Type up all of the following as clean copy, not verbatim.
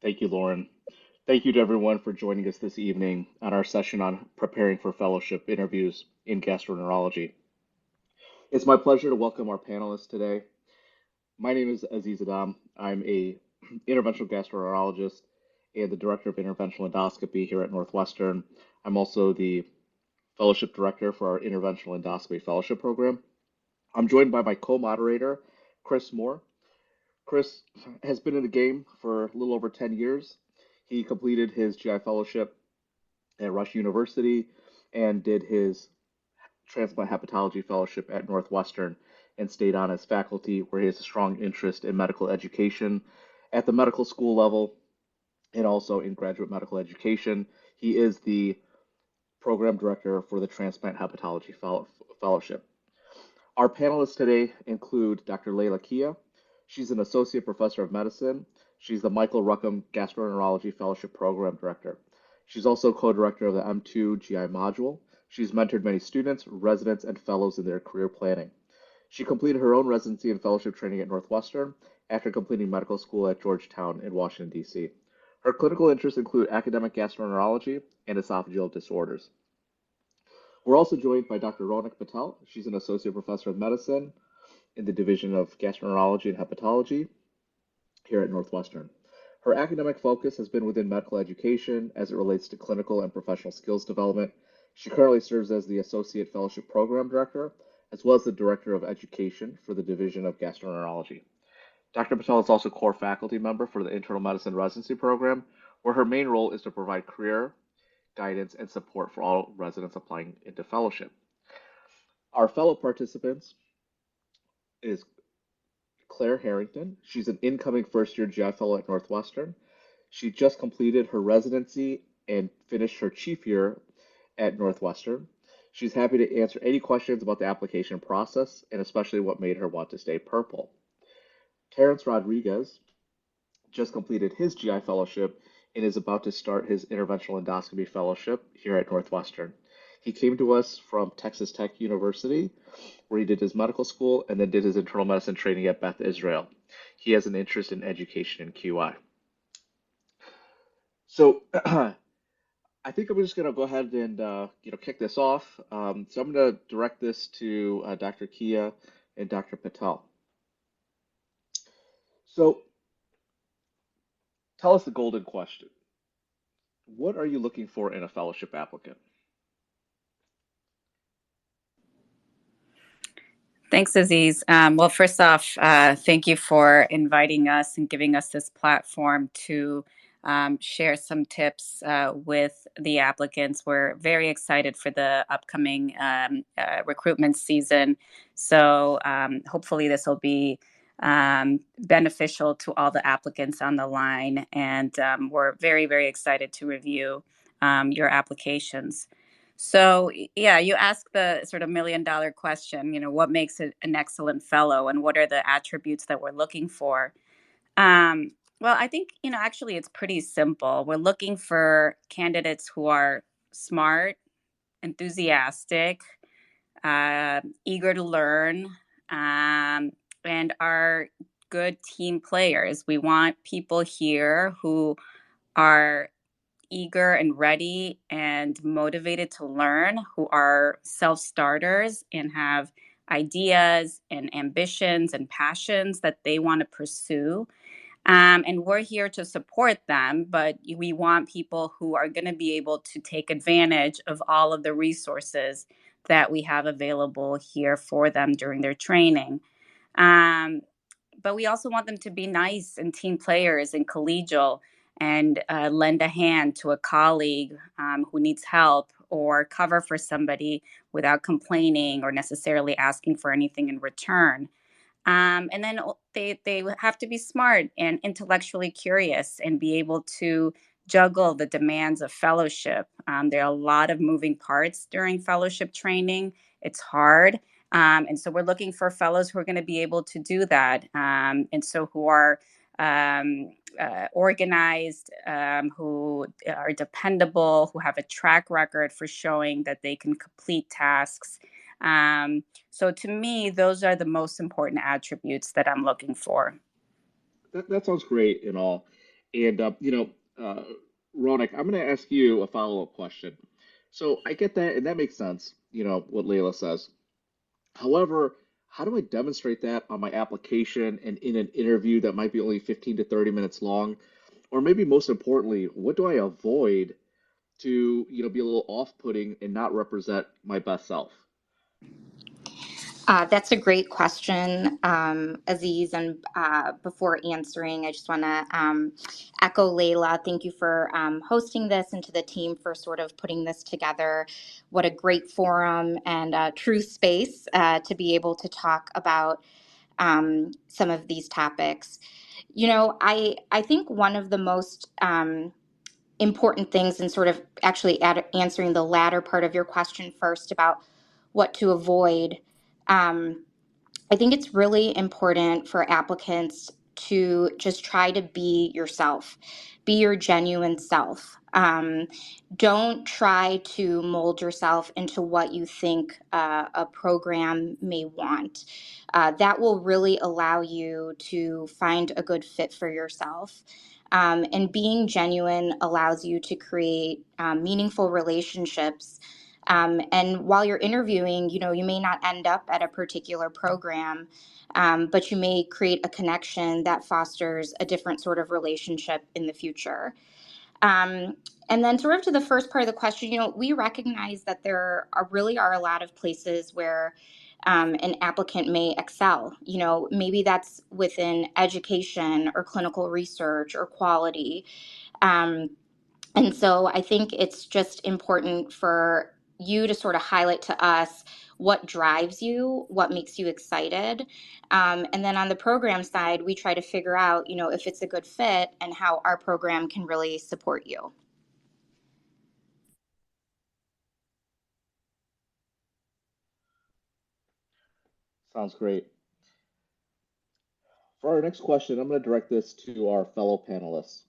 Thank you, Lauren. Thank you to everyone for joining us this evening on our session on preparing for fellowship interviews in gastroenterology. It's my pleasure to welcome our panelists today. My name is Aziz Adam. I'm a interventional gastroenterologist and the director of interventional endoscopy here at Northwestern. I'm also the fellowship director for our interventional endoscopy fellowship program. I'm joined by my co-moderator, Chris Moore. Chris has been in the game for a little over 10 years. He completed his GI fellowship at Rush University and did his transplant hepatology fellowship at Northwestern and stayed on as faculty where he has a strong interest in medical education at the medical school level and also in graduate medical education. He is the program director for the transplant hepatology fellowship. Our panelists today include Dr. Leila Kia. She's an associate professor of medicine. She's the Michael Ruckham Gastroenterology Fellowship Program Director. She's also co-director of the M2 GI module. She's mentored many students, residents, and fellows in their career planning. She completed her own residency and fellowship training at Northwestern after completing medical school at Georgetown in Washington, D.C. Her clinical interests include academic gastroenterology and esophageal disorders. We're also joined by Dr. Ronak Patel. She's an associate professor of medicine in the Division of Gastroenterology and Hepatology here at Northwestern. Her academic focus has been within medical education as it relates to clinical and professional skills development. She currently serves as the Associate Fellowship Program Director, as well as the Director of Education for the Division of Gastroenterology. Dr. Patel is also core faculty member for the Internal Medicine Residency Program, where her main role is to provide career guidance and support for all residents applying into fellowship. Our fellow participants is Claire Harrington. She's an incoming first year GI fellow at Northwestern. She just completed her residency and finished her chief year at Northwestern. She's happy to answer any questions about the application process and especially what made her want to stay purple. Terrence Rodriguez just completed his GI fellowship and is about to start his interventional endoscopy fellowship here at Northwestern. He came to us from Texas Tech University, where he did his medical school and then did his internal medicine training at Beth Israel. He has an interest in education and QI. So I think I'm just going to go ahead and kick this off. So I'm going to direct this to Dr. Kia and Dr. Patel. So tell us the golden question. What are you looking for in a fellowship applicant? Thanks, Aziz. Well, first off, thank you for inviting us and giving us this platform to share some tips with the applicants. We're very excited for the upcoming recruitment season. So hopefully this will be beneficial to all the applicants on the line. And we're very, very excited to review your applications. So, yeah, you ask the sort of $1 million question, what makes it an excellent fellow and what are the attributes that we're looking for? Um, well, I think, actually it's pretty simple. We're looking for candidates who are smart, enthusiastic, eager to learn, and are good team players. We want people here who are eager and ready and motivated to learn, who are self starters and have ideas and ambitions and passions that they want to pursue. And we're here to support them, but we want people who are going to be able to take advantage of all of the resources that we have available here for them during their training. Um, but we also want them to be nice and team players and collegial and lend a hand to a colleague who needs help or cover for somebody without complaining or necessarily asking for anything in return. And then they have to be smart and intellectually curious and be able to juggle the demands of fellowship. There are a lot of moving parts during fellowship training. It's hard. And so we're looking for fellows who are going to be able to do that. And so who are organized, who are dependable, who have a track record for showing that they can complete tasks. So to me, those are the most important attributes that I'm looking for. That sounds great and all. And Ronak, I'm going to ask you a follow-up question. So I get that, and that makes sense. What Layla says. However, how do I demonstrate that on my application and in an interview that might be only 15 to 30 minutes long? Or maybe most importantly, what do I avoid to, be a little off-putting and not represent my best self? That's a great question, Aziz. And before answering, I just want to echo Layla. Thank you for hosting this, and to the team for sort of putting this together. What a great forum and true space to be able to talk about some of these topics. I think one of the most important things, and sort of actually answering the latter part of your question first about what to avoid. Um, I think it's really important for applicants to just try to be yourself, be your genuine self. Don't try to mold yourself into what you think a program may want. That will really allow you to find a good fit for yourself. And being genuine allows you to create meaningful relationships, and while you're interviewing, you may not end up at a particular program, but you may create a connection that fosters a different sort of relationship in the future. Um, and then, sort of to the first part of the question, we recognize that there are a lot of places where an applicant may excel. Maybe that's within education or clinical research or quality. Um, and so I think it's just important for you to sort of highlight to us what drives you, what makes you excited. And then on the program side, we try to figure out, if it's a good fit and how our program can really support you. Sounds great. For our next question, I'm going to direct this to our fellow panelists.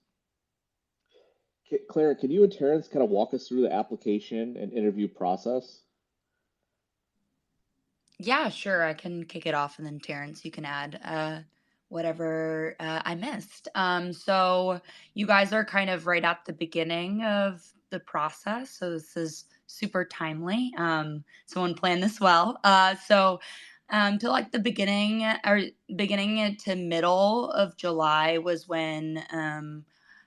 Claire, can you and Terrence kind of walk us through the application and interview process? Yeah, sure. I can kick it off, and then Terrence, you can add whatever I missed. So you guys are kind of right at the beginning of the process, so this is super timely. Someone planned this well. To like the beginning to middle of July was when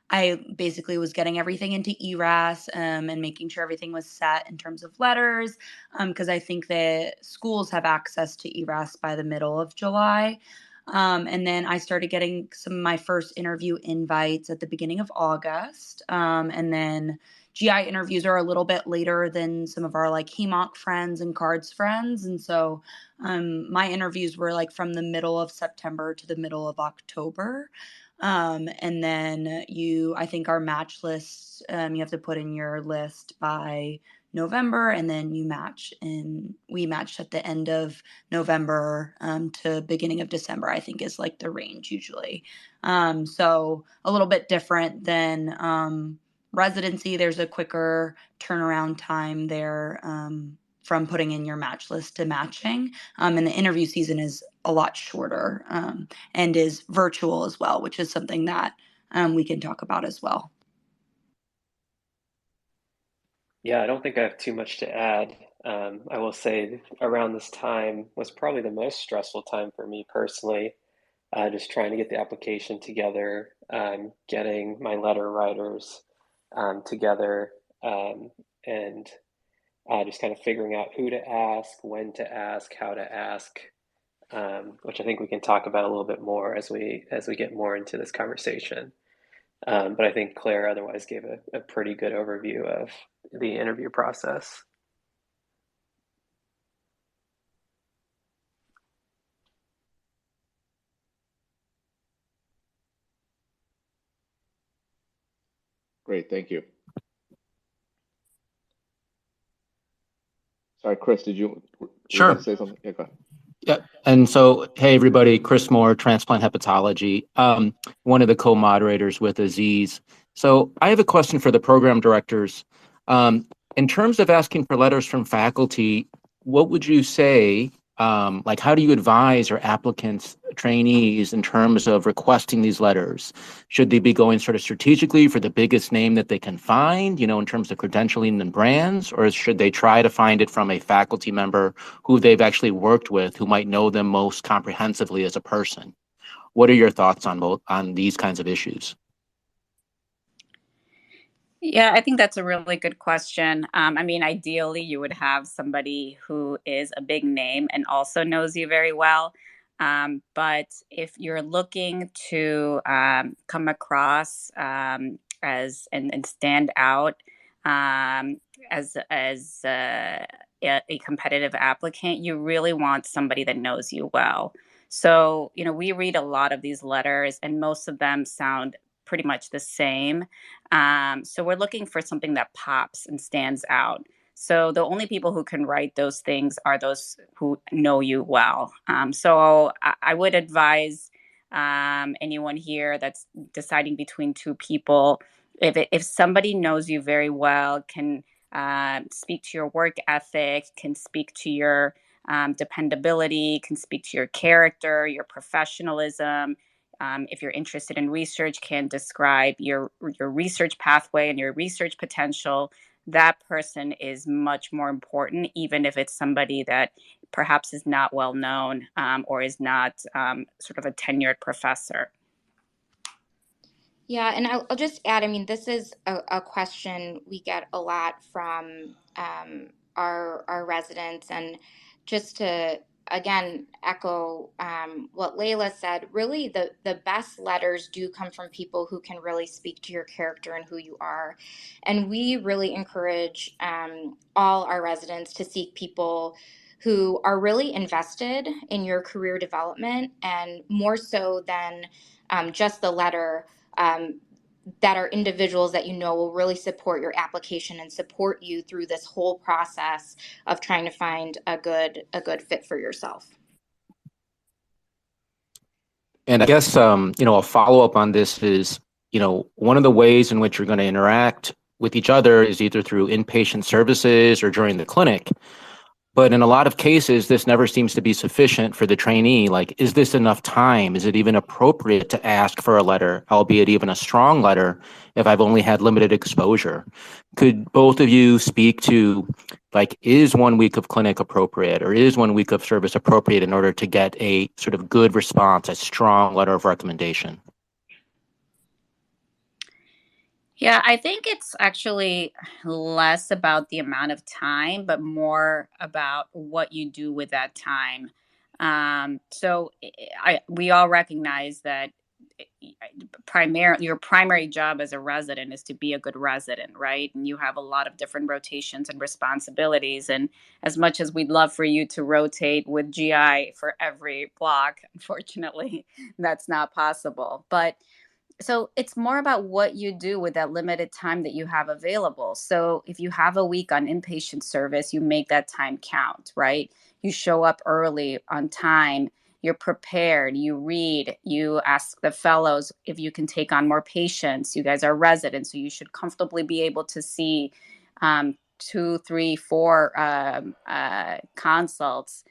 I basically was getting everything into ERAS, and making sure everything was set in terms of letters, because I think that schools have access to ERAS by the middle of July. And then I started getting some of my first interview invites at the beginning of August. And then GI interviews are a little bit later than some of our like HEMONC friends and CARDS friends. And so my interviews were like from the middle of September to the middle of October. And then I think our match lists, you have to put in your list by November, and then we matched at the end of November to beginning of December, I think is like the range usually. So a little bit different than residency. There's a quicker turnaround time there from putting in your match list to matching. And the interview season is a lot shorter and is virtual as well, which is something that we can talk about as well. Yeah, I don't think I have too much to add. I will say around this time was probably the most stressful time for me personally, just trying to get the application together, getting my letter writers together, and just kind of figuring out who to ask, when to ask, how to ask, which I think we can talk about a little bit more as we get more into this conversation. But I think Claire otherwise gave a pretty good overview of the interview process. Great, thank you. Sorry, Chris, were you about to Sure. say something? Yeah, go ahead. Yeah. And so, hey, everybody, Chris Moore, Transplant Hepatology, one of the co-moderators with Aziz. So I have a question for the program directors. In terms of asking for letters from faculty, what would you say Like, how do you advise your applicants, trainees, in terms of requesting these letters? Should they be going sort of strategically for the biggest name that they can find, in terms of credentialing and brands, or should they try to find it from a faculty member who they've actually worked with, who might know them most comprehensively as a person? What are your thoughts on these kinds of issues? Yeah, I think that's a really good question. I mean, ideally, you would have somebody who is a big name and also knows you very well. But if you're looking to come across and stand out as a competitive applicant, you really want somebody that knows you well. So, we read a lot of these letters, and most of them sound pretty much the same. So we're looking for something that pops and stands out. So the only people who can write those things are those who know you well. So I would advise anyone here that's deciding between two people, if somebody knows you very well, can speak to your work ethic, can speak to your dependability, can speak to your character, your professionalism, if you're interested in research, can describe your research pathway and your research potential, that person is much more important, even if it's somebody that perhaps is not well known or is not sort of a tenured professor. Yeah, and I'll just add, I mean, this is a question we get a lot from our residents. And just to, again, echo what Layla said, really the best letters do come from people who can really speak to your character and who you are. And we really encourage all our residents to seek people who are really invested in your career development, and more so than just the letter, that are individuals that will really support your application and support you through this whole process of trying to find a good fit for yourself. And I guess, a follow-up on this is, one of the ways in which you're going to interact with each other is either through inpatient services or during the clinic. But in a lot of cases, this never seems to be sufficient for the trainee. Like, is this enough time? Is it even appropriate to ask for a letter, albeit even a strong letter, if I've only had limited exposure? Could both of you speak to, like, is 1 week of clinic appropriate, or is 1 week of service appropriate in order to get a sort of good response, a strong letter of recommendation? Yeah, I think it's actually less about the amount of time, but more about what you do with that time. We all recognize that your primary job as a resident is to be a good resident, right? And you have a lot of different rotations and responsibilities. And as much as we'd love for you to rotate with GI for every block, unfortunately, that's not possible. But so it's more about what you do with that limited time that you have available. So if you have a week on inpatient service, you make that time count, right? You show up early on time, you're prepared, you read, you ask the fellows if you can take on more patients. You guys are residents, so you should comfortably be able to see 2, 3, 4 consults.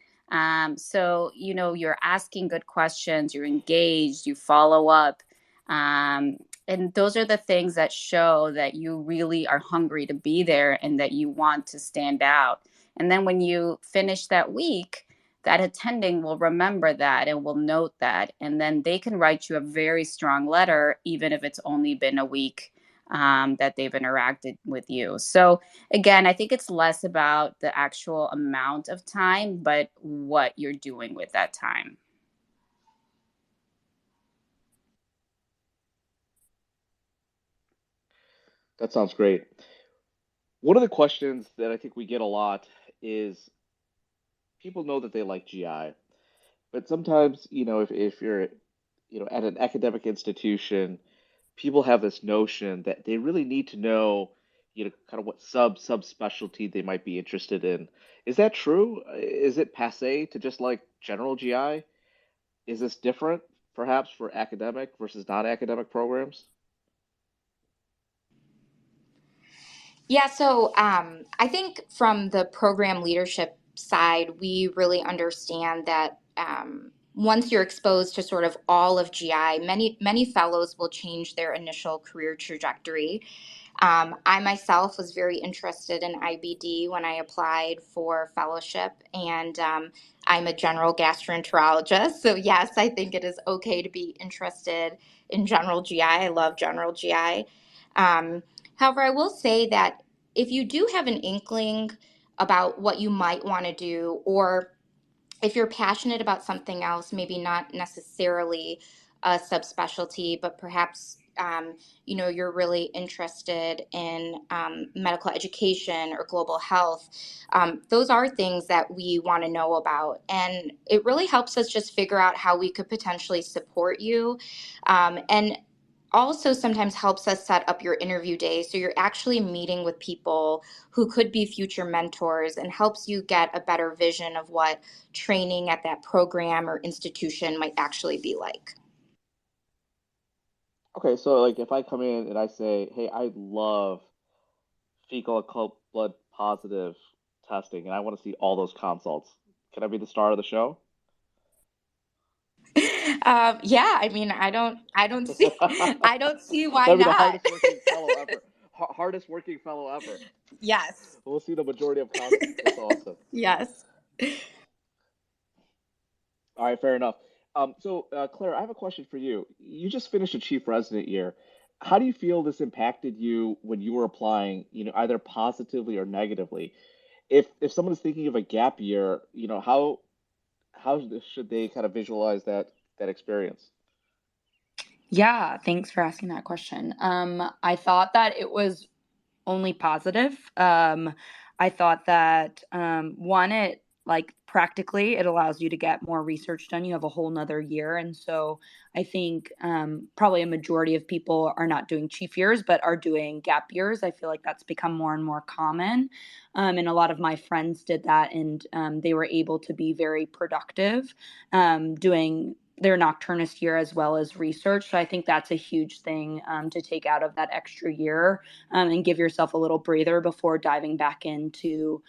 So, you're asking good questions, you're engaged, you follow up. And those are the things that show that you really are hungry to be there and that you want to stand out. And then when you finish that week, that attending will remember that and will note that. And then they can write you a very strong letter, even if it's only been a week that they've interacted with you. So again, I think it's less about the actual amount of time, but what you're doing with that time. That sounds great. One of the questions that I think we get a lot is people know that they like GI, but sometimes, if you're, at an academic institution, people have this notion that they really need to know, kind of what subspecialty they might be interested in. Is that true? Is it passé to just like general GI? Is this different, perhaps, for academic versus non-academic programs? Yeah, so I think from the program leadership side, we really understand that once you're exposed to sort of all of GI, many fellows will change their initial career trajectory. I myself was very interested in IBD when I applied for fellowship, and I'm a general gastroenterologist. So, yes, I think it is okay to be interested in general GI. I love general GI. Um, However, I will say that if you do have an inkling about what you might want to do, or if you're passionate about something else, maybe not necessarily a subspecialty, but perhaps you're really interested in medical education or global health. Those are things that we want to know about, and it really helps us just figure out how we could potentially support you. And also sometimes helps us set up your interview day so you're actually meeting with people who could be future mentors, and helps you get a better vision of what training at that program or institution might actually be like. Okay, so like if I come in and I say, "Hey, I love fecal occult blood positive testing, and I want to see all those consults," can I be the star of the show? Yeah, I mean, I don't see, I don't see why That'd be the not. hardest working fellow ever. Hardest working fellow ever. Yes, We'll see the majority of consults. That's awesome. yes. All right, fair enough. Claire, I have a question for you. You just finished a chief resident year. How do you feel this impacted you when you were applying, either positively or negatively? If someone is thinking of a gap year, how should they kind of visualize that experience? Yeah, thanks for asking that question. I thought that it was only positive. I thought that one, it like practically it allows you to get more research done. You have a whole nother year, and so I think probably a majority of people are not doing chief years, but are doing gap years. I feel like that's become more and more common, and a lot of my friends did that, and they were able to be very productive doing their nocturnist year as well as research. So I think that's a huge thing to take out of that extra year, and give yourself a little breather before diving back into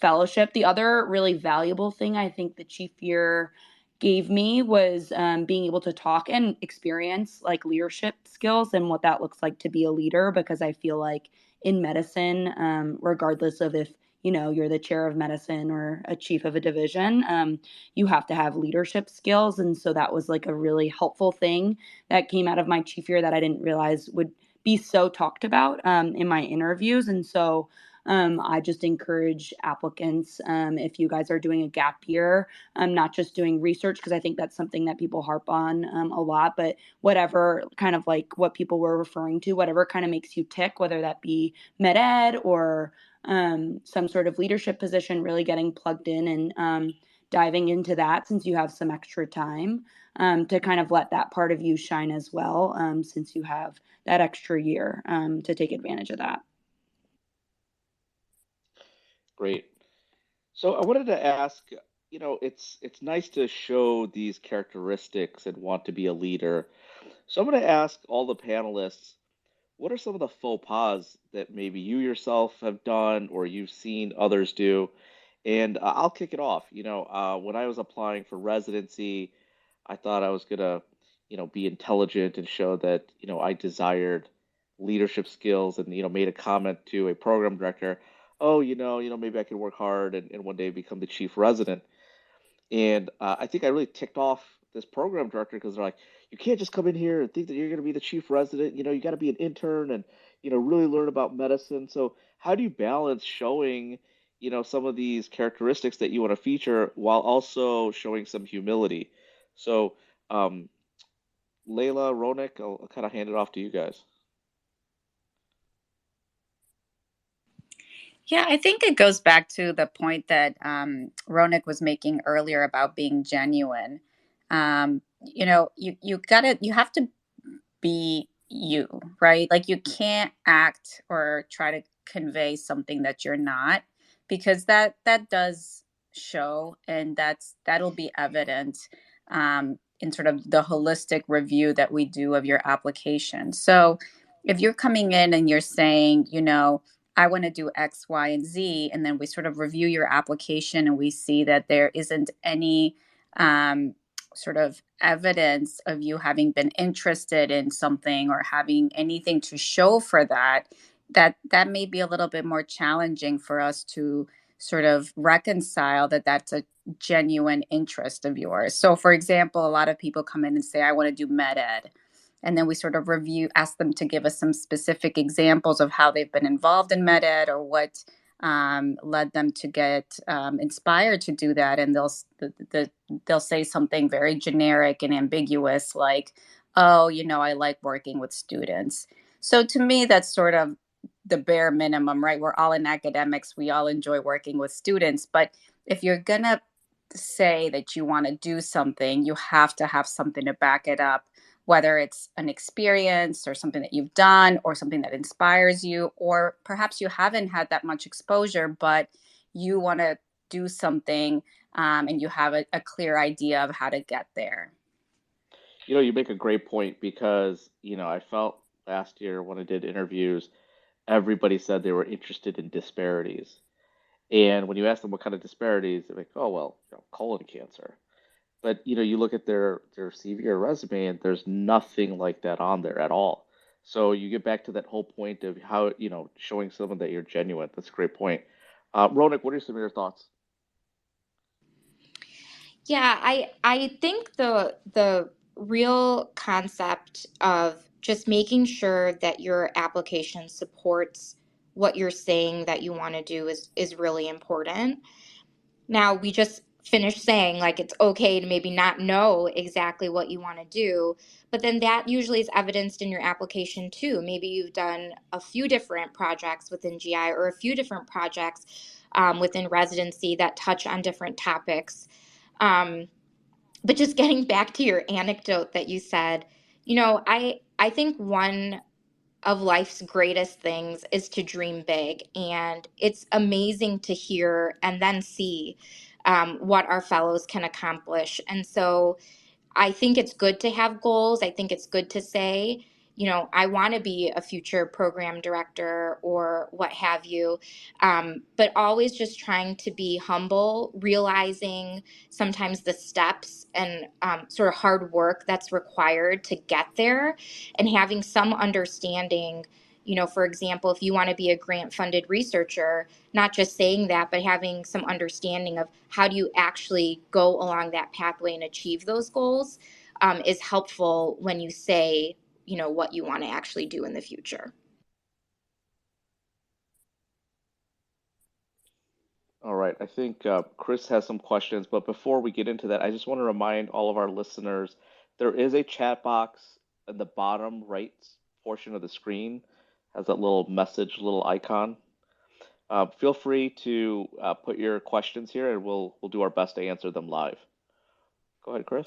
fellowship. The other really valuable thing I think the chief year gave me was being able to talk and experience like leadership skills and what that looks like to be a leader, because I feel like in medicine, regardless of if you're the chair of medicine or a chief of a division, you have to have leadership skills. And so that was like a really helpful thing that came out of my chief year that I didn't realize would be so talked about in my interviews. And so I just encourage applicants, if you guys are doing a gap year, not just doing research, because I think that's something that people harp on a lot, but whatever kind of like what people were referring to, whatever kind of makes you tick, whether that be med ed or some sort of leadership position, really getting plugged in and diving into that since you have some extra time, to kind of let that part of you shine as well, since you have that extra year to take advantage of that. Great. So I wanted to ask, it's nice to show these characteristics and want to be a leader. So I'm going to ask all the panelists, what are some of the faux pas that maybe you yourself have done or you've seen others do? And I'll kick it off. When I was applying for residency, I thought I was gonna, be intelligent and show that, I desired leadership skills, and, made a comment to a program director, oh, maybe I could work hard and one day become the chief resident. And I think I really ticked off this program director because they're like, you can't just come in here and think that you're going to be the chief resident. You got to be an intern and, really learn about medicine. So how do you balance showing, some of these characteristics that you want to feature while also showing some humility? So, um, Layla, Ronik, I'll kind of hand it off to you guys. Yeah, I think it goes back to the point that Ronak was making earlier about being genuine. You have to be you, right? Like you can't act or try to convey something that you're not, because that does show, and that'll be evident in sort of the holistic review that we do of your application. So if you're coming in and you're saying, I want to do X, Y, and Z. And then we sort of review your application and we see that there isn't any sort of evidence of you having been interested in something or having anything to show for that, that may be a little bit more challenging for us to sort of reconcile that that's a genuine interest of yours. So for example, a lot of people come in and say, I want to do med ed. And then we sort of ask them to give us some specific examples of how they've been involved in med ed or what led them to get inspired to do that. And they'll say something very generic and ambiguous like, oh, I like working with students. So to me, that's sort of the bare minimum, right? We're all in academics. We all enjoy working with students. But if you're going to say that you want to do something, you have to have something to back it up, whether it's an experience or something that you've done or something that inspires you, or perhaps you haven't had that much exposure, but you want to do something and you have a clear idea of how to get there. You make a great point because, I felt last year when I did interviews, everybody said they were interested in disparities. And when you ask them what kind of disparities, they're like, oh, well, colon cancer. But you look at their CV or resume, and there's nothing like that on there at all. So you get back to that whole point of how showing someone that you're genuine. That's a great point. Ronak, what are some of your thoughts? Yeah, I think the real concept of just making sure that your application supports what you're saying that you want to do is really important. Now, we just finished saying like it's okay to maybe not know exactly what you want to do, but then that usually is evidenced in your application too. Maybe you've done a few different projects within GI or a few different projects within residency that touch on different topics. Um, but just getting back to your anecdote that you said, I think one of life's greatest things is to dream big. And it's amazing to hear and then see what our fellows can accomplish. And so I think it's good to have goals. I think it's good to say, I want to be a future program director or what have you. But always just trying to be humble, realizing sometimes the steps and sort of hard work that's required to get there, and having some understanding. For example, if you want to be a grant funded researcher, not just saying that, but having some understanding of how do you actually go along that pathway and achieve those goals is helpful when you say, what you want to actually do in the future. All right. I think Chris has some questions, but before we get into that, I just want to remind all of our listeners there is a chat box in the bottom right portion of the screen, has that little message, little icon. Feel free to put your questions here, and we'll do our best to answer them live. Go ahead, Chris.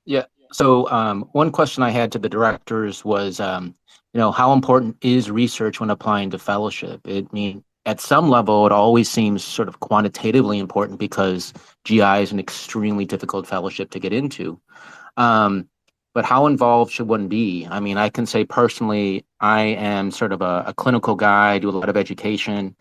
Yeah. So one question I had to the directors was, how important is research when applying to fellowship? At some level, it always seems sort of quantitatively important because GI is an extremely difficult fellowship to get into. But how involved should one be? I can say personally, I am sort of a clinical guy. I do a lot of education.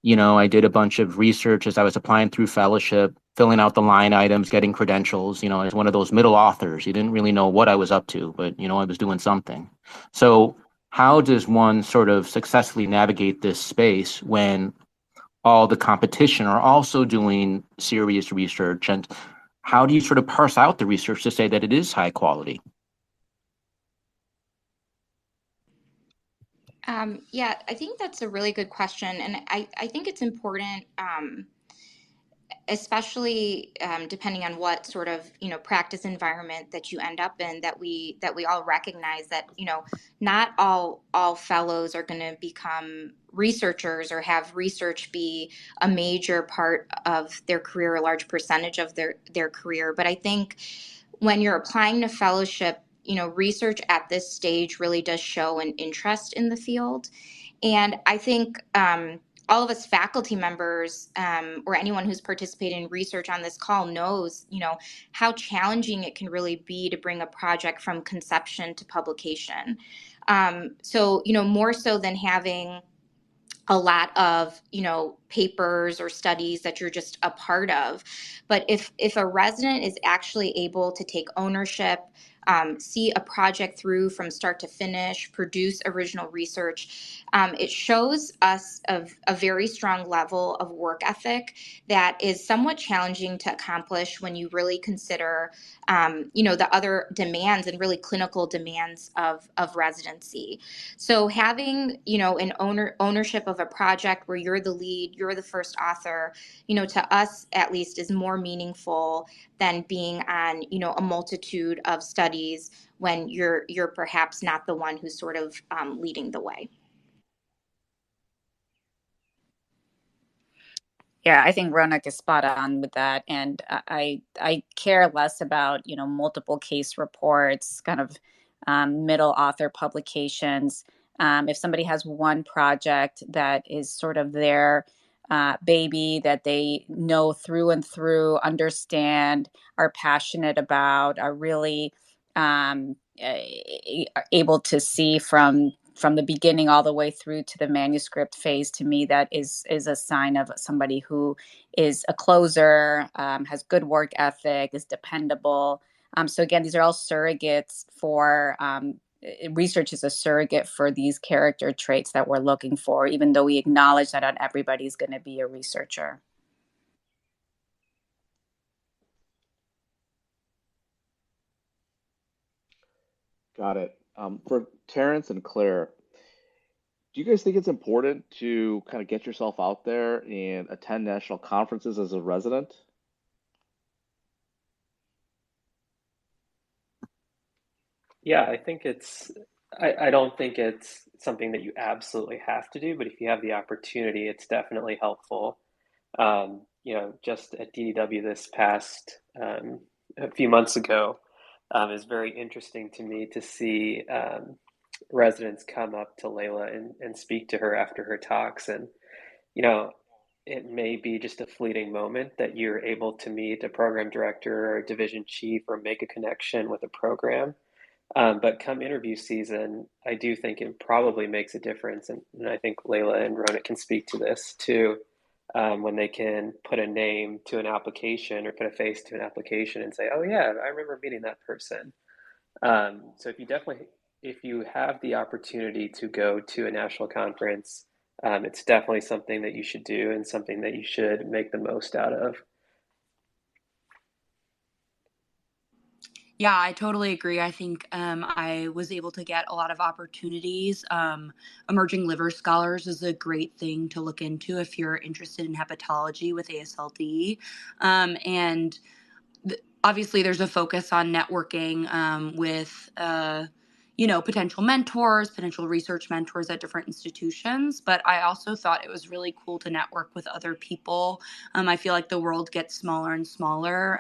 I did a bunch of research as I was applying through fellowship, filling out the line items, getting credentials. As one of those middle authors. You didn't really know what I was up to, but I was doing something. So how does one sort of successfully navigate this space when all the competition are also doing serious research? And how do you sort of parse out the research to say that it is high quality? Yeah, I think that's a really good question. And I think it's important, especially depending on what sort of practice environment that you end up in, that we all recognize that not all fellows are going to become researchers or have research be a major part of their career, a large percentage of their career. But I think when you're applying to fellowship, research at this stage really does show an interest in the field. And I think all of us faculty members or anyone who's participated in research on this call knows, how challenging it can really be to bring a project from conception to publication. So, more so than having a lot of, papers or studies that you're just a part of. But if a resident is actually able to take ownership, see a project through from start to finish, produce original research, it shows us a very strong level of work ethic that is somewhat challenging to accomplish when you really consider, the other demands and really clinical demands of residency. So having, an ownership of a project where you're the lead, you're the first author, to us at least is more meaningful than being on, a multitude of studies when you're perhaps not the one who's sort of leading the way. Yeah, I think Ronak is spot on with that, and I care less about multiple case reports, kind of middle author publications. If somebody has one project that is sort of their baby that they know through and through, understand, are passionate about, are really able to see from the beginning all the way through to the manuscript phase, to me that is a sign of somebody who is a closer, has good work ethic, is dependable. So again, these are all surrogates for research is a surrogate for these character traits that we're looking for, even though we acknowledge that not everybody's going to be a researcher. Got it. For Terrence and Claire, do you guys think it's important to kind of get yourself out there and attend national conferences as a resident? Yeah, I don't think it's something that you absolutely have to do, but if you have the opportunity, it's definitely helpful. Just at DDW this past a few months ago, is very interesting to me to see residents come up to Layla and speak to her after her talks. And, you know, it may be just a fleeting moment that you're able to meet a program director or a division chief or make a connection with a program. But come interview season, I do think it probably makes a difference. And I think Layla and Rona can speak to this too, when they can put a name to an application or put a face to an application and say, oh, yeah, I remember meeting that person. So if you have the opportunity to go to a national conference, it's definitely something that you should do and something that you should make the most out of. Yeah, I totally agree. I think I was able to get a lot of opportunities. Emerging Liver Scholars is a great thing to look into if you're interested in hepatology with ASLD. And obviously, there's a focus on networking with potential mentors, potential research mentors at different institutions. But I also thought it was really cool to network with other people. I feel like the world gets smaller and smaller,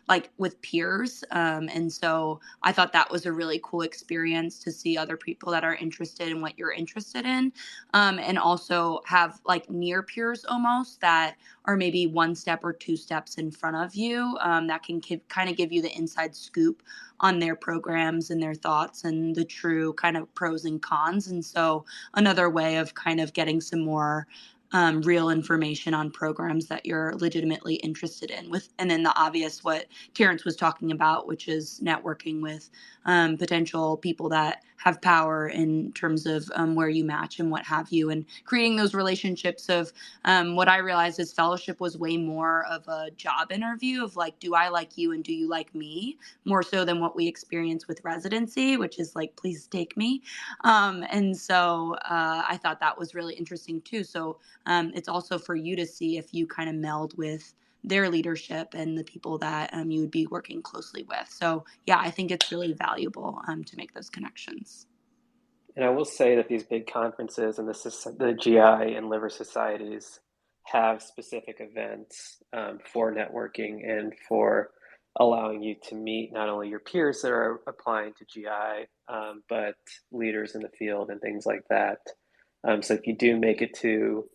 like with peers. And so I thought that was a really cool experience to see other people that are interested in what you're interested in, and also have like near peers almost that are maybe one step or two steps in front of you, that can kind of give you the inside scoop on their programs and their thoughts and the true kind of pros and cons. And so another way of kind of getting some more real information on programs that you're legitimately interested in with. And then the obvious, what Terrence was talking about, which is networking with potential people that have power in terms of where you match and what have you, and creating those relationships of what I realized is fellowship was way more of a job interview of like, do I like you and do you like me, more so than what we experience with residency, which is like, please take me. And so I thought that was really interesting too. So it's also for you to see if you kind of meld with their leadership and the people that you would be working closely with. So yeah, I think it's really valuable to make those connections. And I will say that these big conferences and the GI and liver societies have specific events for networking and for allowing you to meet not only your peers that are applying to GI, but leaders in the field and things like that. So if you do make it to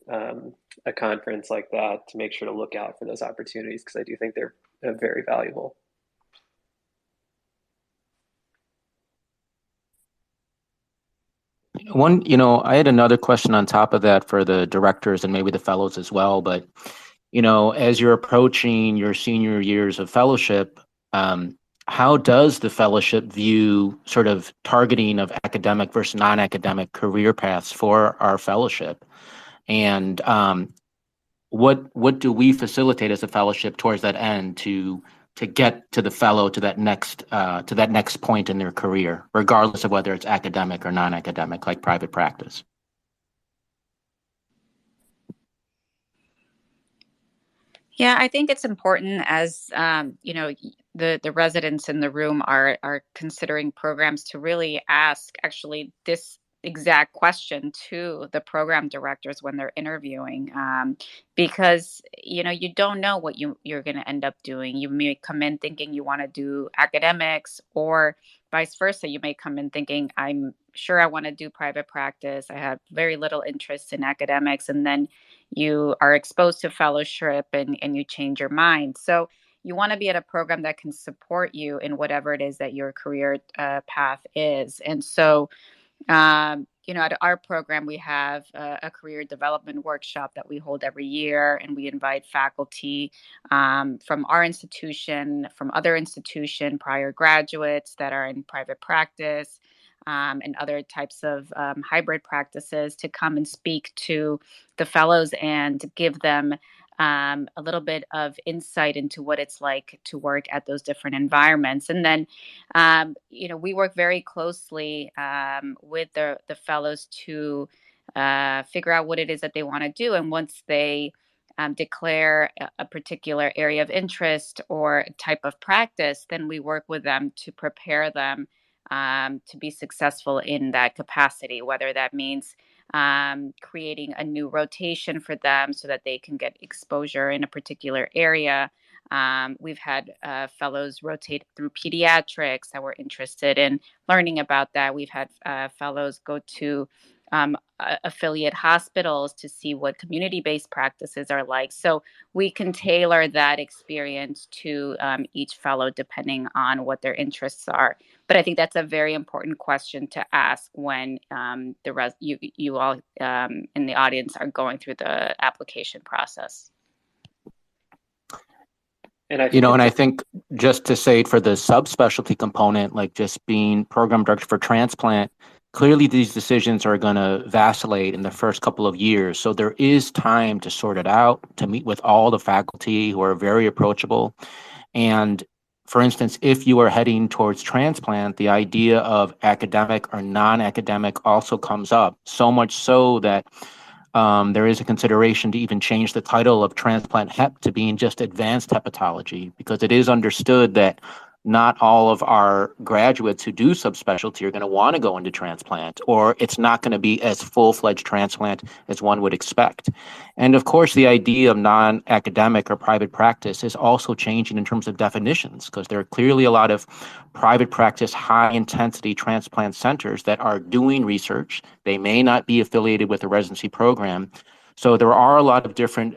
a conference like that, to make sure to look out for those opportunities, because I do think they're very valuable. I had another question on top of that for the directors and maybe the fellows as well. But, as you're approaching your senior years of fellowship, um, how does the fellowship view sort of targeting of academic versus non-academic career paths for our fellowship? And what do we facilitate as a fellowship towards that end to get to the fellow to that next point in their career, regardless of whether it's academic or non-academic, like private practice? Yeah, I think it's important as the residents in the room are considering programs to really ask actually this exact question to the program directors when they're interviewing, because you don't know what you're going to end up doing. You may come in thinking you want to do academics, or vice versa. You may come in thinking, I'm sure I want to do private practice. I have very little interest in academics, and then you are exposed to fellowship and you change your mind. So you want to be at a program that can support you in whatever it is that your career path is. And so at our program, we have a career development workshop that we hold every year, and we invite faculty from our institution, from other institution, prior graduates that are in private practice, and other types of hybrid practices to come and speak to the fellows and give them a little bit of insight into what it's like to work at those different environments. And then we work very closely with the fellows to figure out what it is that they want to do. And once they declare a particular area of interest or a type of practice, then we work with them to prepare them to be successful in that capacity, whether that means creating a new rotation for them so that they can get exposure in a particular area. We've had fellows rotate through pediatrics that were interested in learning about that. We've had fellows go to affiliate hospitals to see what community-based practices are like. So we can tailor that experience to each fellow depending on what their interests are. But I think that's a very important question to ask when you all in the audience are going through the application process. And I think just to say for the subspecialty component, like just being program director for transplant, clearly these decisions are going to vacillate in the first couple of years. So there is time to sort it out, to meet with all the faculty who are very approachable. And for instance, if you are heading towards transplant, the idea of academic or non-academic also comes up, so much so that there is a consideration to even change the title of transplant hep to being just advanced hepatology, because it is understood that not all of our graduates who do subspecialty are going to want to go into transplant, or it's not going to be as full-fledged transplant as one would expect. And of course, the idea of non-academic or private practice is also changing in terms of definitions, because there are clearly a lot of private practice, high-intensity transplant centers that are doing research. They may not be affiliated with a residency program. So there are a lot of different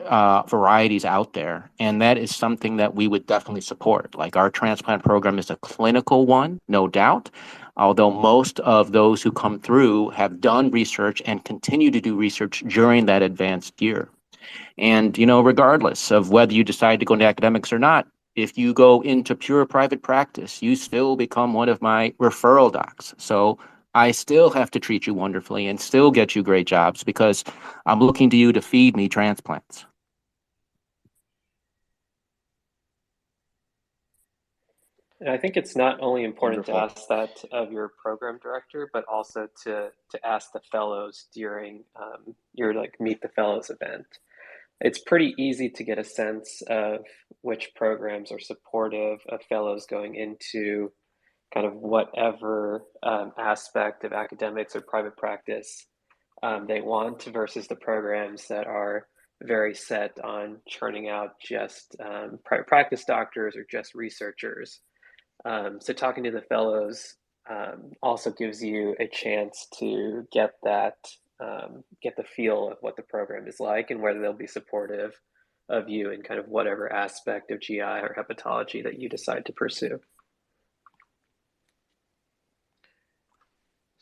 varieties out there, and that is something that we would definitely support. Like our transplant program is a clinical one, no doubt, although most of those who come through have done research and continue to do research during that advanced year. And, regardless of whether you decide to go into academics or not, if you go into pure private practice, you still become one of my referral docs. So I still have to treat you wonderfully and still get you great jobs because I'm looking to you to feed me transplants. And I think it's not only important Wonderful. to ask that of your program director, but also to ask the fellows during your Meet the Fellows event. It's pretty easy to get a sense of which programs are supportive of fellows going into kind of whatever aspect of academics or private practice they want versus the programs that are very set on churning out just private practice doctors or just researchers. So talking to the fellows also gives you a chance to get get the feel of what the program is like and whether they'll be supportive of you in kind of whatever aspect of GI or hepatology that you decide to pursue.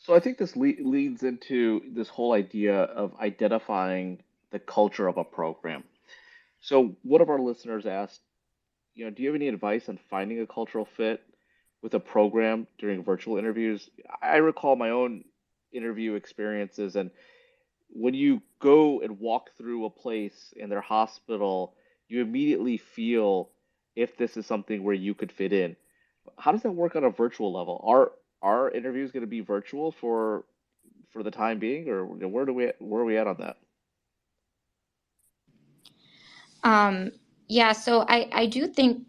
So I think this leads into this whole idea of identifying the culture of a program. So one of our listeners asked, do you have any advice on finding a cultural fit with a program during virtual interviews? I recall my own interview experiences, and when you go and walk through a place in their hospital, you immediately feel if this is something where you could fit in. How does that work on a virtual level? Are interviews going to be virtual for the time being, or where are we at on that? Yeah, so I do think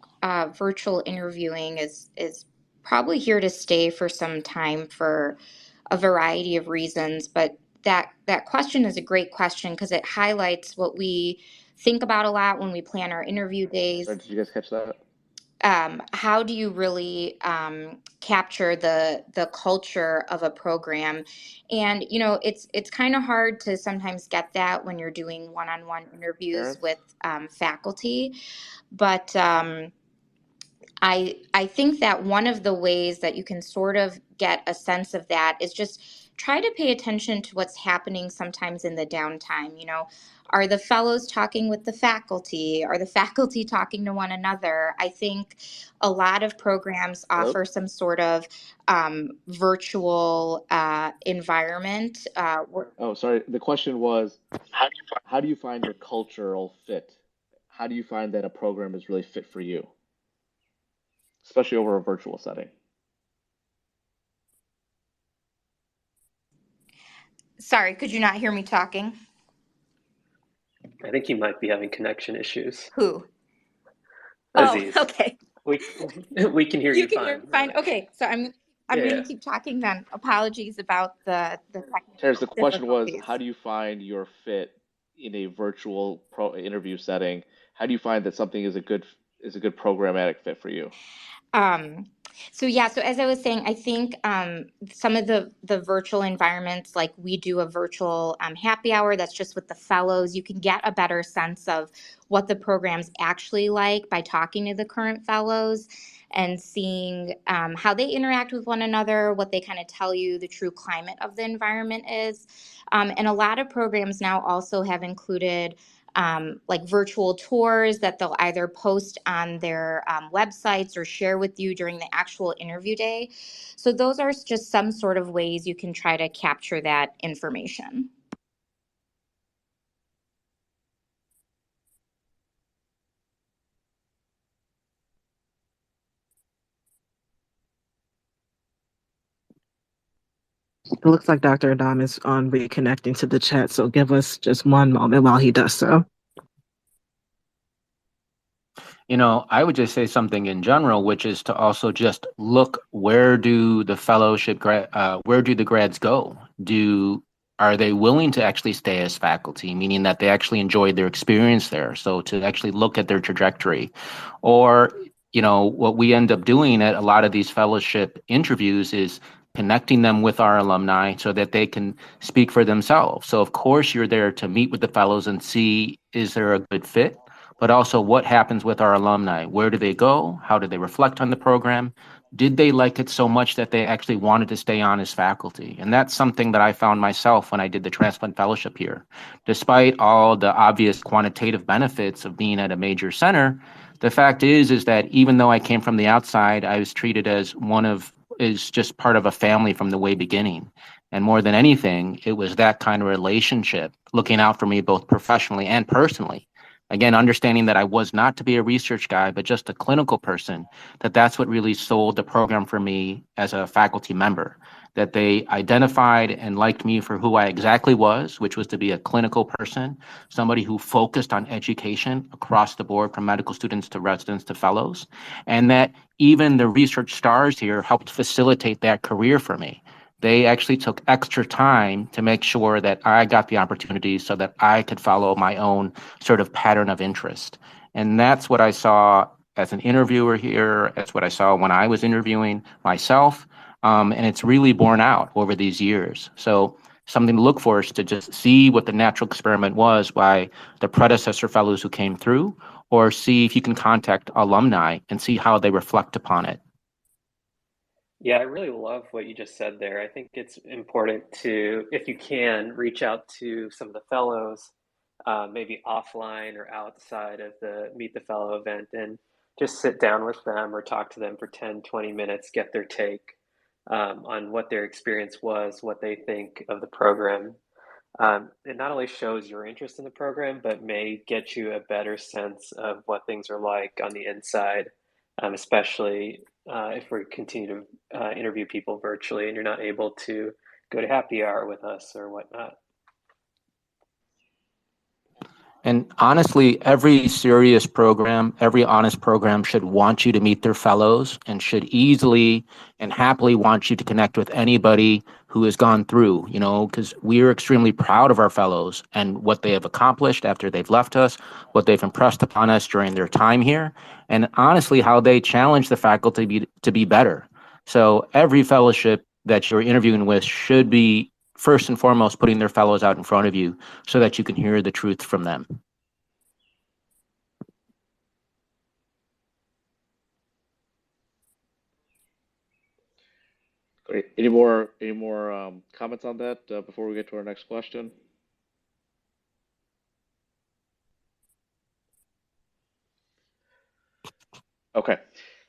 virtual interviewing is probably here to stay for some time for a variety of reasons. But that question is a great question because it highlights what we think about a lot when we plan our interview days. Sorry, did you guys catch that? How do you really capture the culture of a program? And it's kind of hard to sometimes get that when you're doing one-on-one interviews Terrence? with faculty. But I think that one of the ways that you can sort of get a sense of that is just try to pay attention to what's happening sometimes in the downtime. Are the fellows talking with the faculty? Are the faculty talking to one another? I think a lot of programs Hello? offer some sort of virtual environment. Oh, sorry. The question was, how do you find your cultural fit? How do you find that a program is really fit for you, especially over a virtual setting? Sorry, could you not hear me talking? I think you might be having connection issues. Who? Aziz, Oh, okay. we can hear you can fine. hear me fine. Okay, so I'm Yeah, going yeah. to keep talking then. Apologies about the Terrence, the technical question was, difficulties. how do you find your fit in a virtual interview setting? How do you find that something is a good programmatic fit for you? So yeah, so as I was saying, I think some of the virtual environments, like we do a virtual happy hour that's just with the fellows, you can get a better sense of what the program's actually like by talking to the current fellows and seeing how they interact with one another, what they kind of tell you the true climate of the environment is. And a lot of programs now also have included like virtual tours that they'll either post on their websites or share with you during the actual interview day. So those are just some sort of ways you can try to capture that information. It looks like Dr. Adam is on reconnecting to the chat, so give us just one moment while he does so. I would just say something in general, which is to also just look, where do the where do the grads go? Are they willing to actually stay as faculty, meaning that they actually enjoyed their experience there? So to actually look at their trajectory, or what we end up doing at a lot of these fellowship interviews is connecting them with our alumni so that they can speak for themselves. So of course you're there to meet with the fellows and see, is there a good fit? But also what happens with our alumni? Where do they go? How do they reflect on the program? Did they like it so much that they actually wanted to stay on as faculty? And that's something that I found myself when I did the transplant fellowship here. Despite all the obvious quantitative benefits of being at a major center, the fact is that even though I came from the outside, I was treated as just part of a family from the way beginning. And more than anything, it was that kind of relationship looking out for me both professionally and personally. Again, understanding that I was not to be a research guy, but just a clinical person, that's what really sold the program for me as a faculty member, that they identified and liked me for who I exactly was, which was to be a clinical person, somebody who focused on education across the board from medical students to residents to fellows, and that even the research stars here helped facilitate that career for me. They actually took extra time to make sure that I got the opportunity so that I could follow my own sort of pattern of interest. And that's what I saw as an interviewer here. That's what I saw when I was interviewing myself. And it's really borne out over these years. So something to look for is to just see what the natural experiment was by the predecessor fellows who came through, or see if you can contact alumni and see how they reflect upon it. Yeah, I really love what you just said there. I think it's important to, if you can, reach out to some of the fellows, maybe offline or outside of the Meet the Fellow event, and just sit down with them or talk to them for 10, 20 minutes, get their take on what their experience was, what they think of the program. It not only shows your interest in the program, but may get you a better sense of what things are like on the inside, especially if we continue to interview people virtually and you're not able to go to happy hour with us or whatnot. And honestly, every serious program, every honest program should want you to meet their fellows and should easily and happily want you to connect with anybody who has gone through, because we are extremely proud of our fellows and what they have accomplished after they've left us, what they've impressed upon us during their time here, and honestly, how they challenge the faculty to be better. So every fellowship that you're interviewing with should be first and foremost putting their fellows out in front of you so that you can hear the truth from them. Great. Any more comments on that before we get to our next question? Okay.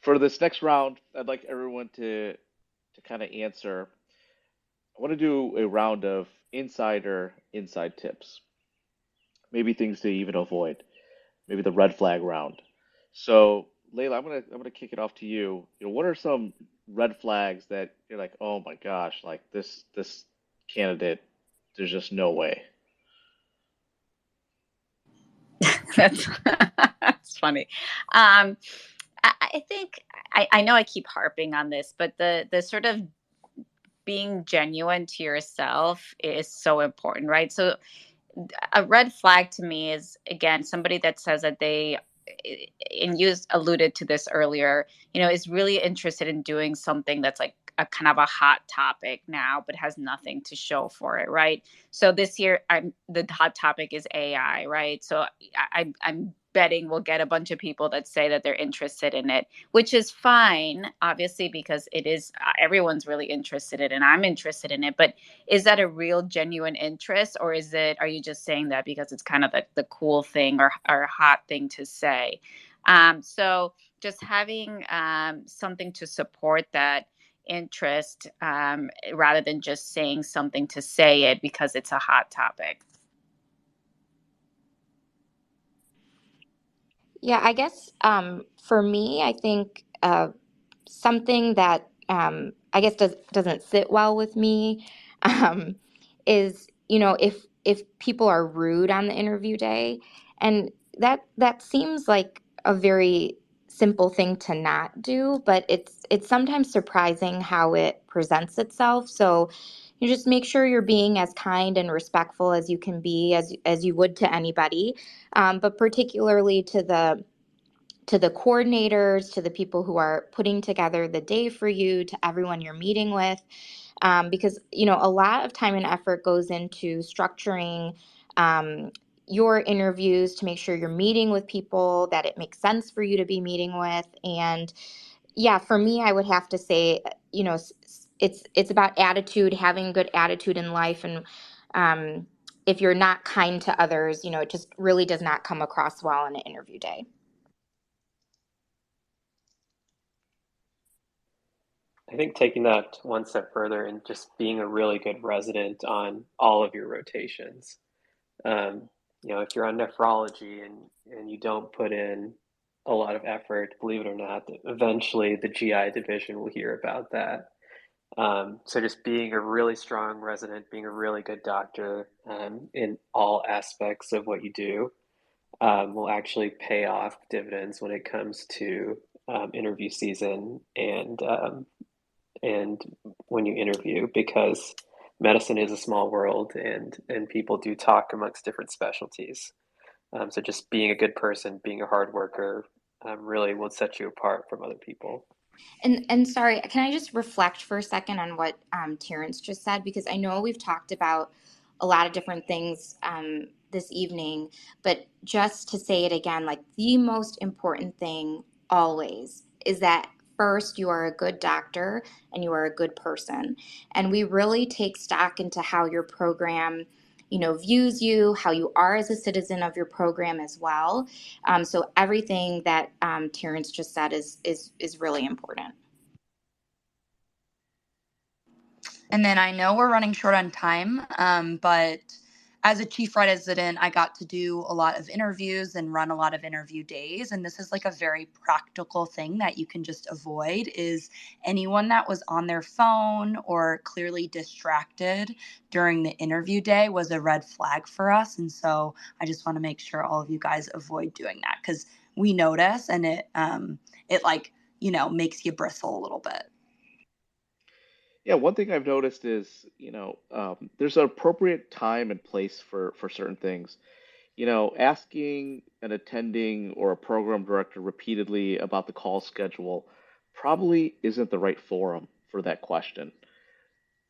For this next round, I'd like everyone to kind of answer. I want to do a round of inside tips, maybe things to even avoid, maybe the red flag round. So, Layla, I'm gonna kick it off to you. What are some red flags that you're like, oh my gosh, like this candidate, there's just no way. That's that's funny. Um, I think I know I keep harping on this, but the sort of being genuine to yourself is so important, right? So a red flag to me is, again, somebody that says that they, and you alluded to this earlier, is really interested in doing something that's like a kind of a hot topic now, but has nothing to show for it, right? So this year, the hot topic is AI, right? So I'm betting we'll get a bunch of people that say that they're interested in it, which is fine, obviously, because it is, everyone's really interested in it, and I'm interested in it. But is that a real genuine interest, or are you just saying that because it's kind of the cool thing or hot thing to say? So just having something to support that interest, rather than just saying something to say it because it's a hot topic. Yeah, I guess for me, I think something that I guess doesn't sit well with me um, is, if people are rude on the interview day, and that seems like a very simple thing to not do, but it's sometimes surprising how it presents itself. So you just make sure you're being as kind and respectful as you can be, as you would to anybody, but particularly to the coordinators, to the people who are putting together the day for you, to everyone you're meeting with, because a lot of time and effort goes into structuring your interviews to make sure you're meeting with people that it makes sense for you to be meeting with. And yeah, for me, I would have to say, it's about attitude, having good attitude in life, and if you're not kind to others, it just really does not come across well on an interview day. I think taking that one step further and just being a really good resident on all of your rotations. Um, if you're on nephrology and you don't put in a lot of effort, believe it or not, eventually the GI division will hear about that. So just being a really strong resident, being a really good doctor in all aspects of what you do will actually pay off dividends when it comes to interview season and when you interview, because medicine is a small world and people do talk amongst different specialties. So just being a good person, being a hard worker, really will set you apart from other people. And sorry, can I just reflect for a second on what Terrence just said? Because I know we've talked about a lot of different things this evening, but just to say it again, like the most important thing always is that first, you are a good doctor and you are a good person. And we really take stock into how your program views you, how you are as a citizen of your program as well. So everything that Terrence just said is really important. And then I know we're running short on time, but as a chief resident, I got to do a lot of interviews and run a lot of interview days. And this is like a very practical thing that you can just avoid is anyone that was on their phone or clearly distracted during the interview day was a red flag for us. And so I just want to make sure all of you guys avoid doing that because we notice and it like, makes you bristle a little bit. Yeah, one thing I've noticed is, there's an appropriate time and place for certain things. Asking an attending or a program director repeatedly about the call schedule probably isn't the right forum for that question.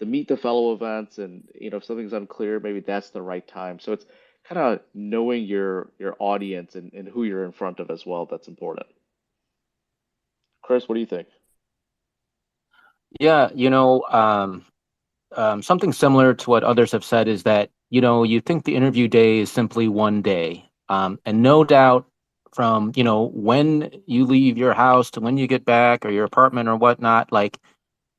The meet the fellow events and, if something's unclear, maybe that's the right time. So it's kind of knowing your audience and who you're in front of as well that's important. Chris, what do you think? Yeah, something similar to what others have said is that, you think the interview day is simply one day. And no doubt from, when you leave your house to when you get back or your apartment or whatnot, like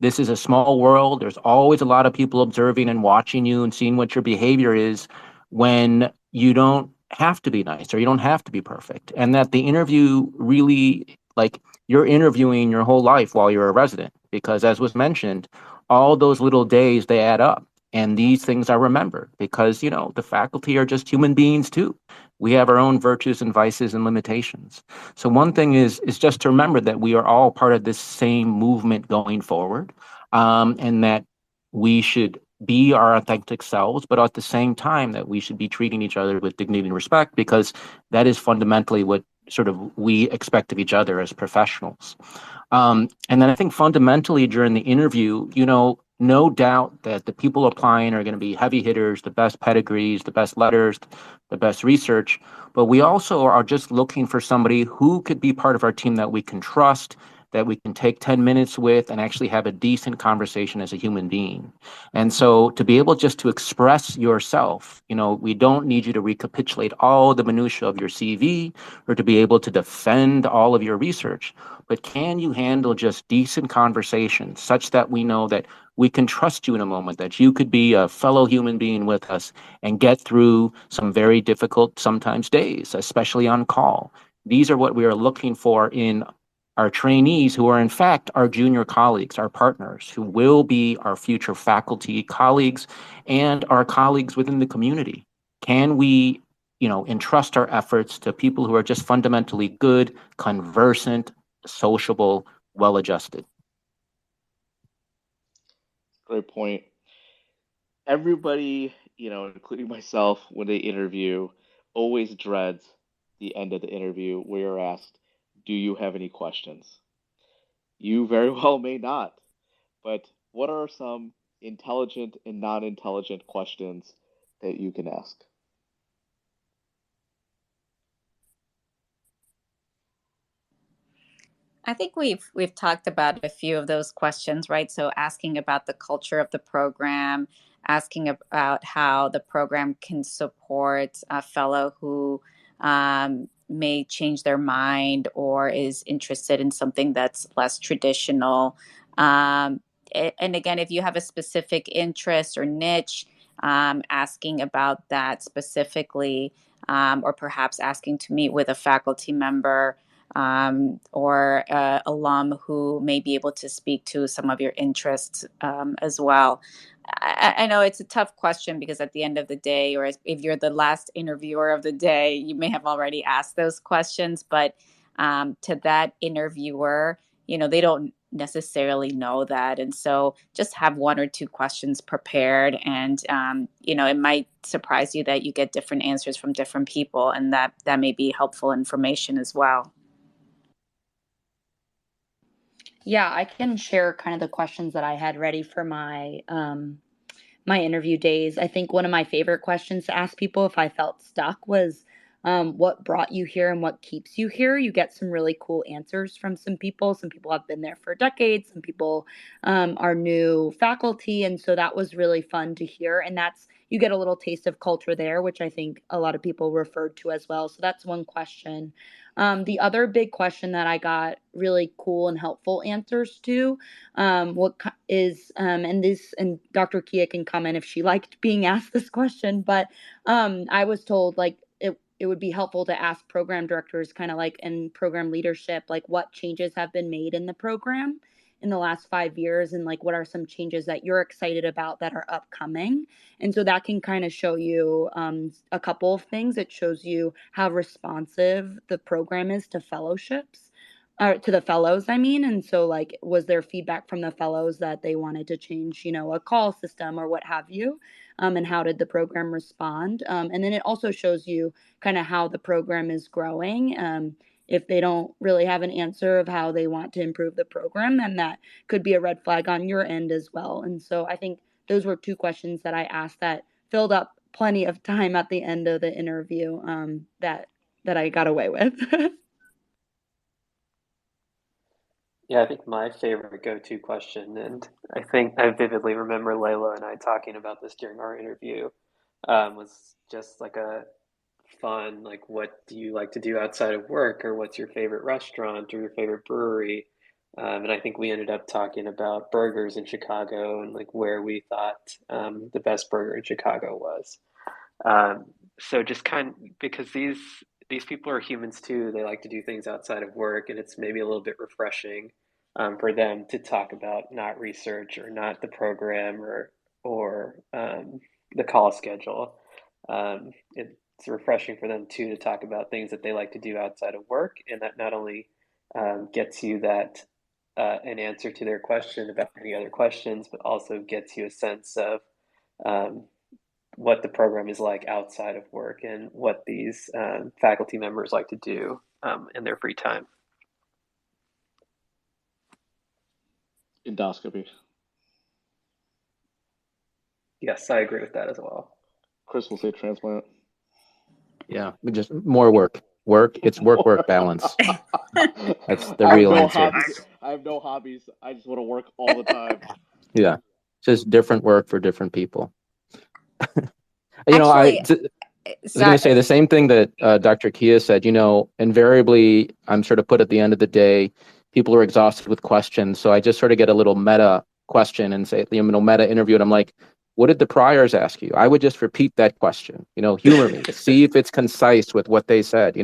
this is a small world. There's always a lot of people observing and watching you and seeing what your behavior is when you don't have to be nice or you don't have to be perfect. And that the interview really, like, you're interviewing your whole life while you're a resident, because as was mentioned, all those little days, they add up. And these things are remembered because, the faculty are just human beings too. We have our own virtues and vices and limitations. So one thing is just to remember that we are all part of this same movement going forward, and that we should be our authentic selves, but at the same time that we should be treating each other with dignity and respect, because that is fundamentally what sort of we expect of each other as professionals. And then I think fundamentally during the interview, no doubt that the people applying are going to be heavy hitters, the best pedigrees, the best letters, the best research. But we also are just looking for somebody who could be part of our team that we can trust, that we can take 10 minutes with and actually have a decent conversation as a human being. And so to be able just to express yourself, we don't need you to recapitulate all the minutia of your CV or to be able to defend all of your research, but can you handle just decent conversation such that we know that we can trust you in a moment, that you could be a fellow human being with us and get through some very difficult, sometimes days, especially on call. These are what we are looking for in our trainees, who are in fact our junior colleagues, our partners, who will be our future faculty colleagues and our colleagues within the community. Can we, entrust our efforts to people who are just fundamentally good, conversant, sociable, well-adjusted? Great point. Everybody, including myself, when they interview, always dreads the end of the interview where you're asked, do you have any questions? You very well may not, but what are some intelligent and non-intelligent questions that you can ask? I think we've talked about a few of those questions, right? So asking about the culture of the program, asking about how the program can support a fellow who may change their mind or is interested in something that's less traditional. And again, if you have a specific interest or niche, asking about that specifically, or perhaps asking to meet with a faculty member or alum who may be able to speak to some of your interests as well. I know it's a tough question because at the end of the day, or if you're the last interviewer of the day, you may have already asked those questions, but to that interviewer, they don't necessarily know that. And so just have one or two questions prepared. And, it might surprise you that you get different answers from different people, and that may be helpful information as well. Yeah, I can share kind of the questions that I had ready for my interview days. I think one of my favorite questions to ask people if I felt stuck was, what brought you here and what keeps you here. You get some really cool answers from some people. Some people have been there for decades. Some people are new faculty. And so that was really fun to hear. And that's, you get a little taste of culture there, which I think a lot of people referred to as well. So that's one question. The other big question that I got really cool and helpful answers to and this, and Dr. Kia can comment if she liked being asked this question, but I was told like it would be helpful to ask program directors kind of like in program leadership, like what changes have been made in the program in the last 5 years, and like what are some changes that you're excited about that are upcoming. And so that can kind of show you a couple of things. It shows you how responsive the program is to fellowships, to the fellows, I mean. And so like, was there feedback from the fellows that they wanted to change, a call system or what have you? And how did the program respond? And then it also shows you kind of how the program is growing. If they don't really have an answer of how they want to improve the program, then that could be a red flag on your end as well. And so I think those were two questions that I asked that filled up plenty of time at the end of the interview, that I got away with. Yeah, I think my favorite go-to question, and I think I vividly remember Layla and I talking about this during our interview, was just like a fun, like, what do you like to do outside of work, or what's your favorite restaurant or your favorite brewery? And I think we ended up talking about burgers in Chicago and like where we thought the best burger in Chicago was. Um, so just because these people are humans too, they like to do things outside of work, and it's maybe a little bit refreshing for them to talk about not research or not the program or the call schedule. It's refreshing for them too to talk about things that they like to do outside of work, and that not only gets you that an answer to their question about any other questions, but also gets you a sense of um, what the program is like outside of work and what these faculty members like to do in their free time. Endoscopy. Yes, I agree with that as well. Chris will say transplant. Yeah, just more work. It's work balance. That's the real answer. I have no hobbies. I just want to work all the time. Yeah, just different work for different people. Actually, I was going to say the same thing that Dr. Kia said. Invariably, I'm sort of put at the end of the day, people are exhausted with questions. So I just sort of get a little meta question and say, meta interview. And I'm like, what did the priors ask you? I would just repeat that question, humor me, see if it's concise with what they said.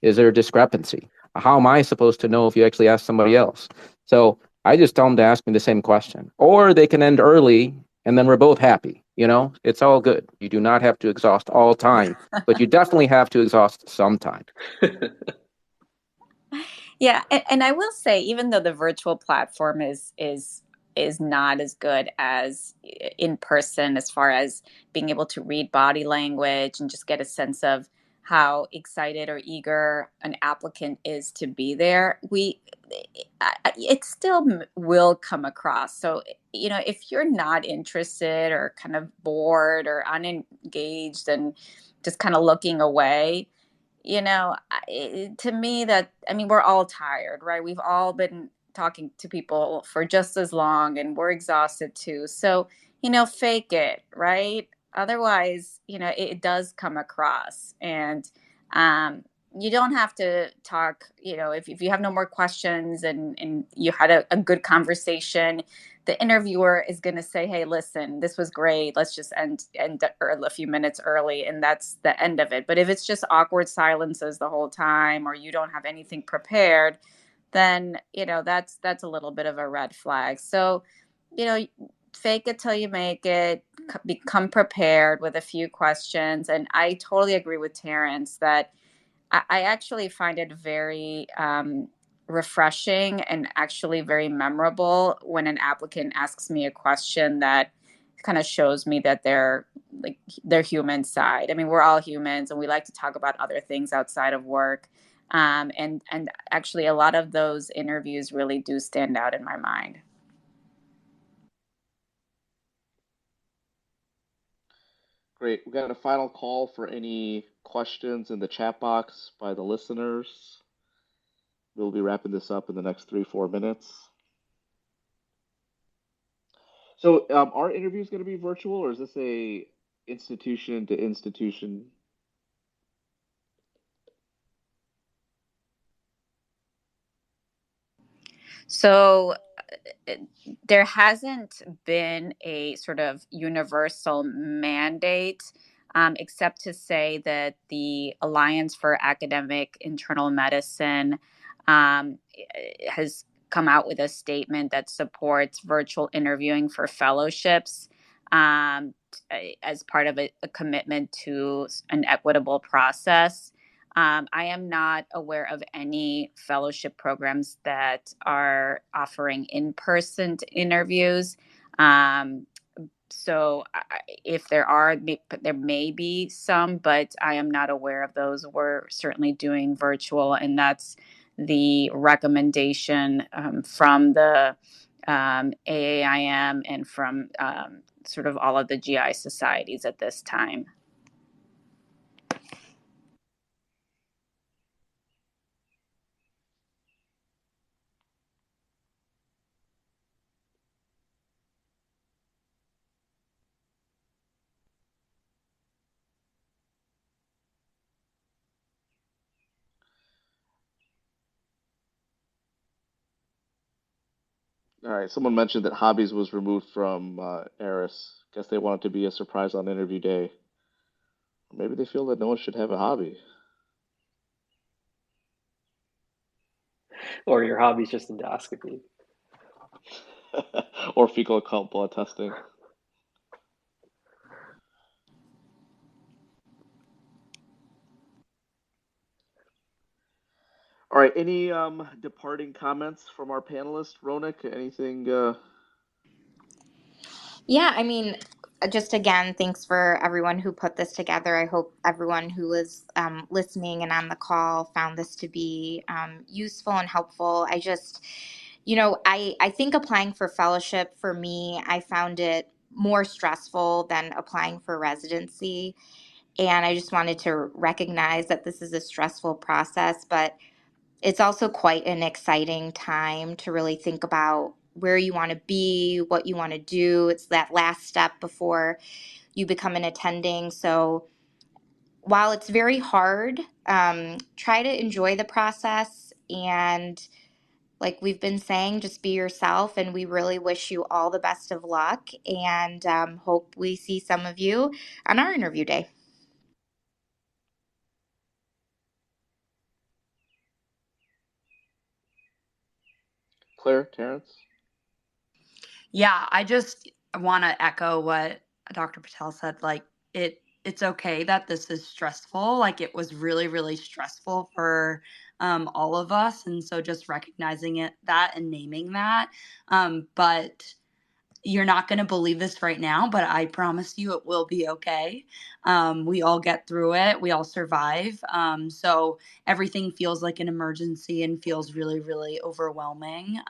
Is there a discrepancy? How am I supposed to know if you actually asked somebody else? So I just tell them to ask me the same question, or they can end early and then we're both happy. It's all good. You do not have to exhaust all time, but you definitely have to exhaust sometime. Yeah, and I will say, even though the virtual platform is not as good as in person, as far as being able to read body language and just get a sense of how excited or eager an applicant is to be there, it still will come across. So, if you're not interested or kind of bored or unengaged and just kind of looking away, to me, we're all tired, right? We've all been talking to people for just as long, and we're exhausted too. So, fake it, right? Otherwise, it does come across. And you don't have to talk, if you have no more questions and you had a good conversation, the interviewer is going to say, hey, listen, this was great. Let's just end a few minutes early. And that's the end of it. But if it's just awkward silences the whole time, or you don't have anything prepared, then, that's a little bit of a red flag. So, fake it till you make it, become prepared with a few questions. And I totally agree with Terrence that I actually find it very refreshing and actually very memorable when an applicant asks me a question that kind of shows me that they're their human side. We're all humans, and we like to talk about other things outside of work. And actually, a lot of those interviews really do stand out in my mind. Great. We got a final call for any questions in the chat box by the listeners. We'll be wrapping this up in the next 3-4 minutes. So, are interviews going to be virtual, or is this a institution to institution? So there hasn't been a sort of universal mandate, except to say that the Alliance for Academic Internal Medicine has come out with a statement that supports virtual interviewing for fellowships as part of a commitment to an equitable process. I am not aware of any fellowship programs that are offering in-person interviews. So if there are, there may be some, but I am not aware of those. We're certainly doing virtual, and that's the recommendation from the AAIM and from sort of all of the GI societies at this time. All right. Someone mentioned that hobbies was removed from Eris. Guess they want it to be a surprise on interview day. Or maybe they feel that no one should have a hobby. Or your hobby's just endoscopy. Or fecal occult blood testing. All right. Any departing comments from our panelists? Ronak, anything? Yeah, I mean, just again, thanks for everyone who put this together. I hope everyone who was listening and on the call found this to be useful and helpful. I just, I think applying for fellowship for me, I found it more stressful than applying for residency. And I just wanted to recognize that this is a stressful process, but it's also quite an exciting time to really think about where you want to be, what you want to do. It's that last step before you become an attending. So while it's very hard, try to enjoy the process. And like we've been saying, just be yourself. And we really wish you all the best of luck and hope we see some of you on our interview day. Claire, Terrence? Yeah, I just want to echo what Dr. Patel said. Like it's okay that this is stressful. Like it was really, really stressful for all of us. And so just recognizing that and naming that. But you're not going to believe this right now, but I promise you it will be okay. We all get through it. We all survive. So everything feels like an emergency and feels really, really overwhelming.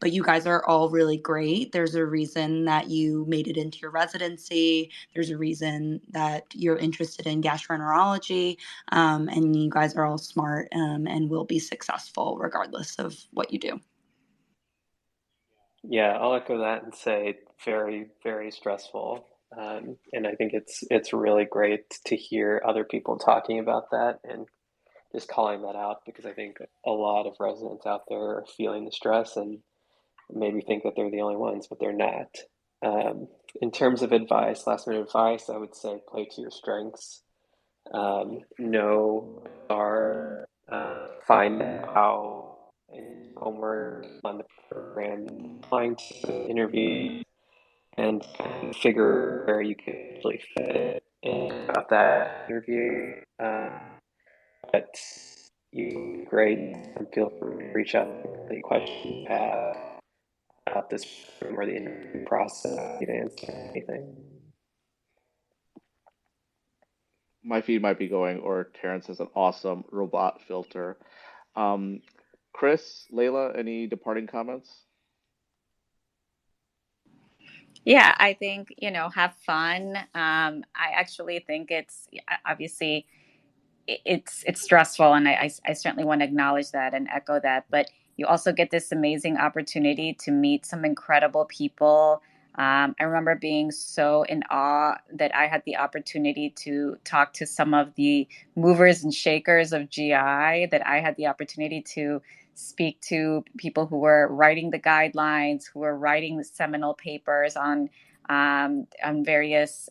But you guys are all really great. There's a reason that you made it into your residency. There's a reason that you're interested in gastroenterology. And you guys are all smart and will be successful regardless of what you do. Yeah, I'll echo that and say very, very stressful. And I think it's really great to hear other people talking about that and just calling that out because I think a lot of residents out there are feeling the stress and maybe think that they're the only ones, but they're not. In terms of advice, last minute advice, I would say play to your strengths. Know our find how homework on the program, applying to interview, and kind of figure where you could actually fit in about that interview. But you great and feel free to reach out with any questions you have about this program or the interview process. You can answer anything. My feed might be going, or Terrence has an awesome robot filter. Um, Chris, Layla, any departing comments? Yeah, I think, have fun. I actually think it's obviously it's stressful, and I certainly want to acknowledge that and echo that. But you also get this amazing opportunity to meet some incredible people. I remember being so in awe that I had the opportunity to talk to some of the movers and shakers of GI, that I had the opportunity to speak to people who were writing the guidelines, who were writing the seminal papers on various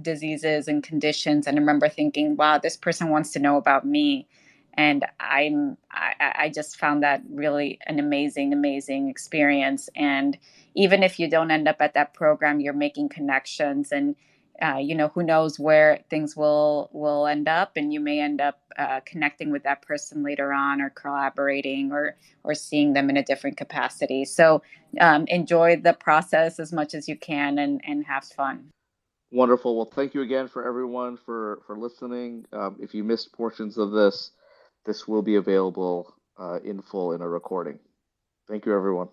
diseases and conditions. And I remember thinking, wow, this person wants to know about me. And I just found that really an amazing experience. And even if you don't end up at that program, you're making connections, and who knows where things will end up, and you may end up connecting with that person later on, or collaborating, or seeing them in a different capacity. So enjoy the process as much as you can, and have fun. Wonderful. Well, thank you again for everyone for listening. If you missed portions of this, this will be available in full in a recording. Thank you, everyone.